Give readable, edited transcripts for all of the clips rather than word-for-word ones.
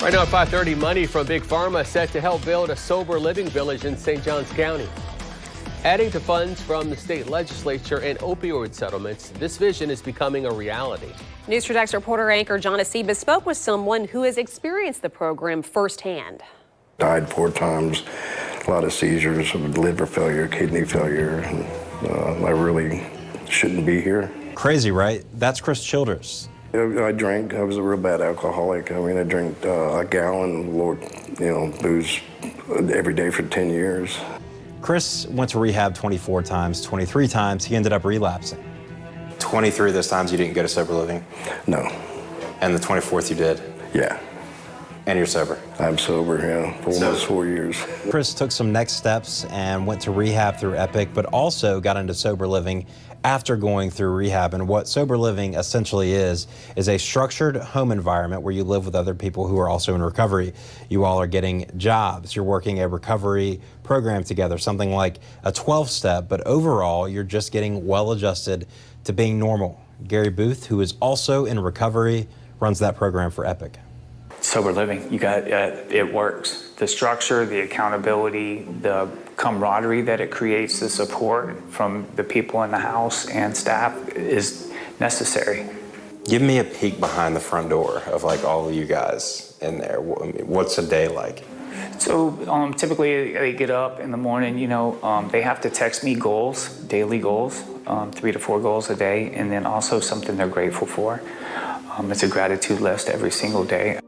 Right now at 5:30, money from Big Pharma set to help build a sober living village in St. Johns County. Adding to funds from the state legislature and opioid settlements, this vision is becoming a reality. News 4 Jax reporter anchor John Aceba spoke with someone who has experienced the program firsthand. Died 4 times, a lot of seizures, liver failure, kidney failure. I really shouldn't be here. Crazy, right? That's Chris Childers. I drank. I was a real bad alcoholic. I mean, I drank a gallon, booze every day for 10 years. Chris went to rehab 24 times, 23 times. He ended up relapsing. 23 of those times you didn't go to sober living? No. And the 24th you did? Yeah. And you're sober? I'm sober, yeah, for almost 4 years. Chris took some next steps and went to rehab through Epic, but also got into sober living after going through rehab. And what sober living essentially is a structured home environment where you live with other people who are also in recovery. You all are getting jobs, you're working a recovery program together, something like a 12-step, but overall you're just getting well adjusted to being normal. Gary Booth, who is also in recovery, runs that program for Epic. Sober living, it works. The structure, the accountability, the camaraderie that it creates, the support from the people in the house and staff is necessary. Give me a peek behind the front door of like all of you guys in there. What's a day like? So typically they get up in the morning, they have to text me goals, daily goals, 3 to 4 goals a day, and then also something they're grateful for. It's a gratitude list every single day.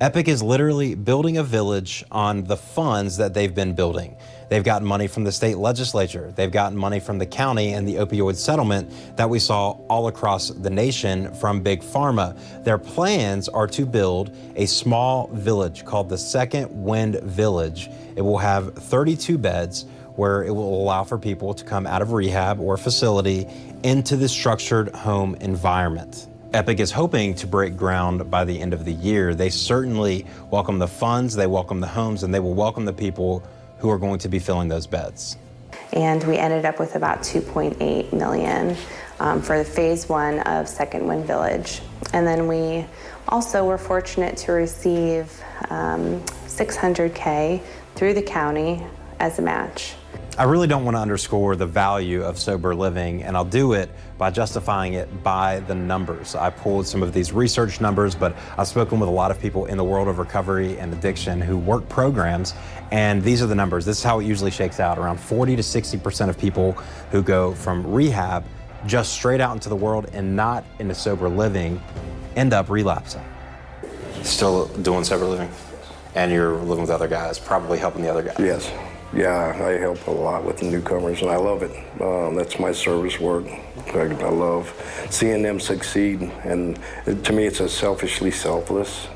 Epic is literally building a village on the funds that they've been building. They've gotten money from the state legislature. They've gotten money from the county and the opioid settlement that we saw all across the nation from Big Pharma. Their plans are to build a small village called the Second Wind Village. It will have 32 beds where it will allow for people to come out of rehab or facility into the structured home environment. Epic is hoping to break ground by the end of the year. They certainly welcome the funds, they welcome the homes, and they will welcome the people who are going to be filling those beds. And we ended up with about $2.8 million for the phase 1 of Second Wind Village. And then we also were fortunate to receive $600K through the county as a match. I really don't want to underscore the value of sober living, and I'll do it by justifying it by the numbers. I pulled some of these research numbers, but I've spoken with a lot of people in the world of recovery and addiction who work programs, and these are the numbers. This is how it usually shakes out. Around 40 to 60% of people who go from rehab just straight out into the world and not into sober living end up relapsing. Still doing sober living? And you're living with other guys, probably helping the other guys? Yes. Yeah, I help a lot with the newcomers, and I love it. That's my service work. I love seeing them succeed, and to me, it's a selfishly selfless.